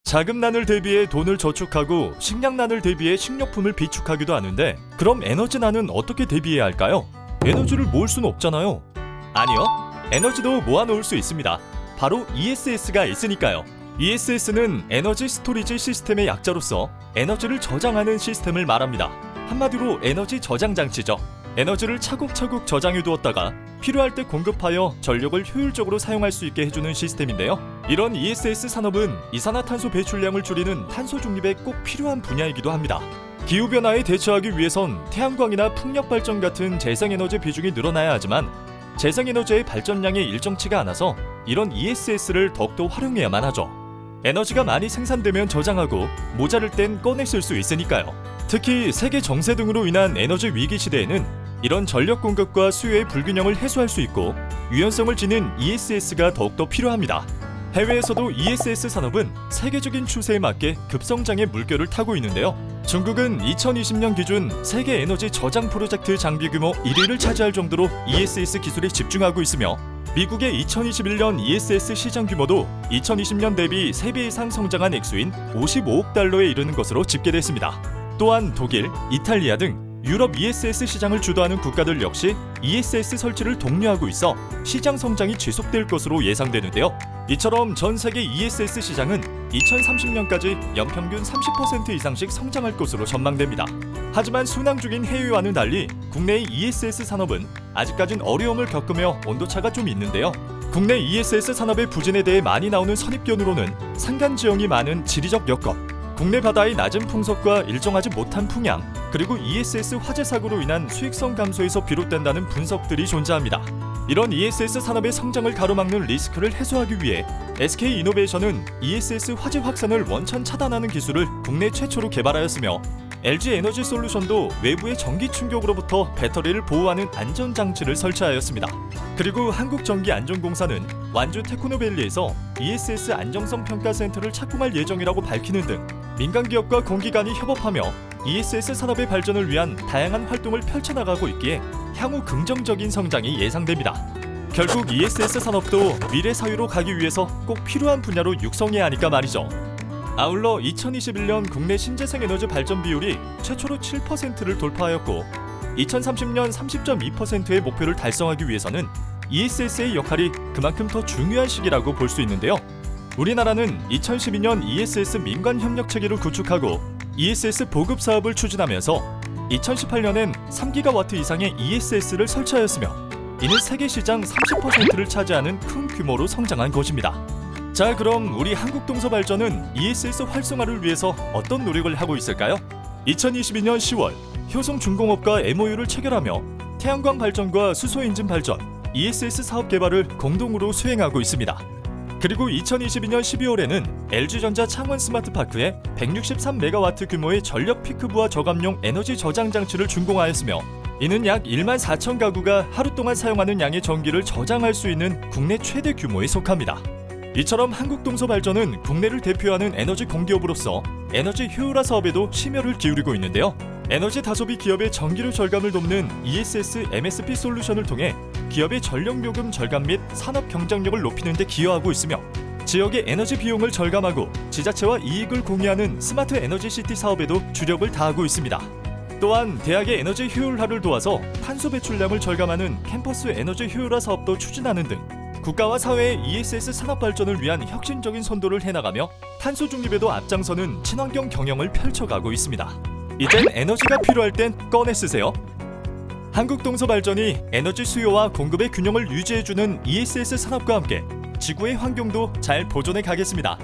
자금난을 대비해 돈을 저축하고 식량난을 대비해 식료품을 비축하기도 하는데, 그럼 에너지난은 어떻게 대비해야 할까요? 에너지를 모을 수는 없잖아요. 아니요, 에너지도 모아놓을 수 있습니다. 바로 ESS가 있으니까요. ESS는 에너지 스토리지 시스템의 약자로서 에너지를 저장하는 시스템을 말합니다. 한마디로 에너지 저장 장치죠. 에너지를 차곡차곡 저장해 두었다가 필요할 때 공급하여 전력을 효율적으로 사용할 수 있게 해주는 시스템인데요. 이런 ESS 산업은 이산화탄소 배출량을 줄이는 탄소 중립에 꼭 필요한 분야이기도 합니다. 기후변화에 대처하기 위해선 태양광이나 풍력발전 같은 재생에너지 비중이 늘어나야 하지만 재생에너지의 발전량이 일정치가 않아서 이런 ESS를 더욱더 활용해야만 하죠. 에너지가 많이 생산되면 저장하고 모자랄 땐 꺼내 쓸 수 있으니까요. 특히 세계 정세 등으로 인한 에너지 위기 시대에는 이런 전력 공급과 수요의 불균형을 해소할 수 있고 유연성을 지닌 ESS가 더욱더 필요합니다. 해외에서도 ESS 산업은 세계적인 추세에 맞게 급성장의 물결을 타고 있는데요. 중국은 2020년 기준 세계 에너지 저장 프로젝트 장비 규모 1위를 차지할 정도로 ESS 기술에 집중하고 있으며, 미국의 2021년 ESS 시장 규모도 2020년 대비 3배 이상 성장한 액수인 55억 달러에 이르는 것으로 집계됐습니다. 또한 독일, 이탈리아 등 유럽 ESS 시장을 주도하는 국가들 역시 ESS 설치를 독려하고 있어 시장 성장이 지속될 것으로 예상되는데요. 이처럼 전 세계 ESS 시장은 2030년까지 연평균 30% 이상씩 성장할 것으로 전망됩니다. 하지만 순항 중인 해외와는 달리 국내의 ESS 산업은 아직까진 어려움을 겪으며 온도차가 좀 있는데요. 국내 ESS 산업의 부진에 대해 많이 나오는 선입견으로는 산간 지형이 많은 지리적 여건, 국내 바다의 낮은 풍속과 일정하지 못한 풍향, 그리고 ESS 화재 사고로 인한 수익성 감소에서 비롯된다는 분석들이 존재합니다. 이런 ESS 산업의 성장을 가로막는 리스크를 해소하기 위해 SK이노베이션은 ESS 화재 확산을 원천 차단하는 기술을 국내 최초로 개발하였으며, LG에너지솔루션도 외부의 전기 충격으로부터 배터리를 보호하는 안전장치를 설치하였습니다. 그리고 한국전기안전공사는 완주 테크노밸리에서 ESS 안정성 평가센터를 착공할 예정이라고 밝히는 등 민간기업과 공기관이 협업하며 ESS 산업의 발전을 위한 다양한 활동을 펼쳐나가고 있기에 향후 긍정적인 성장이 예상됩니다. 결국 ESS 산업도 미래 사회로 가기 위해서 꼭 필요한 분야로 육성해야 하니까 말이죠. 아울러 2021년 국내 신재생 에너지 발전 비율이 최초로 7%를 돌파하였고 2030년 30.2%의 목표를 달성하기 위해서는 ESS의 역할이 그만큼 더 중요한 시기라고 볼 수 있는데요. 우리나라는 2012년 ESS 민관 협력 체계를 구축하고 ESS 보급 사업을 추진하면서 2018년엔 3기가와트 이상의 ESS를 설치하였으며, 이는 세계 시장 30%를 차지하는 큰 규모로 성장한 것입니다. 자, 그럼 우리 한국동서발전은 ESS 활성화를 위해서 어떤 노력을 하고 있을까요? 2022년 10월 효성중공업과 MOU를 체결하며 태양광 발전과 수소엔진 발전, ESS 사업 개발을 공동으로 수행하고 있습니다. 그리고 2022년 12월에는 LG전자 창원 스마트파크에 163메가와트 규모의 전력 피크부하 저감용 에너지 저장 장치를 준공하였으며, 이는 약 1만 4천 가구가 하루 동안 사용하는 양의 전기를 저장할 수 있는 국내 최대 규모에 속합니다. 이처럼 한국동서발전은 국내를 대표하는 에너지 공기업으로서 에너지 효율화 사업에도 심혈을 기울이고 있는데요. 에너지 다소비 기업의 전기료 절감을 돕는 ESS MSP 솔루션을 통해 기업의 전력요금 절감 및 산업 경쟁력을 높이는 데 기여하고 있으며, 지역의 에너지 비용을 절감하고 지자체와 이익을 공유하는 스마트 에너지 시티 사업에도 주력을 다하고 있습니다. 또한 대학의 에너지 효율화를 도와서 탄소 배출량을 절감하는 캠퍼스 에너지 효율화 사업도 추진하는 등 국가와 사회의 ESS 산업 발전을 위한 혁신적인 선도를 해나가며 탄소 중립에도 앞장서는 친환경 경영을 펼쳐가고 있습니다. 이젠 에너지가 필요할 땐 꺼내 쓰세요. 한국동서발전이 에너지 수요와 공급의 균형을 유지해주는 ESS 산업과 함께 지구의 환경도 잘 보존해 가겠습니다.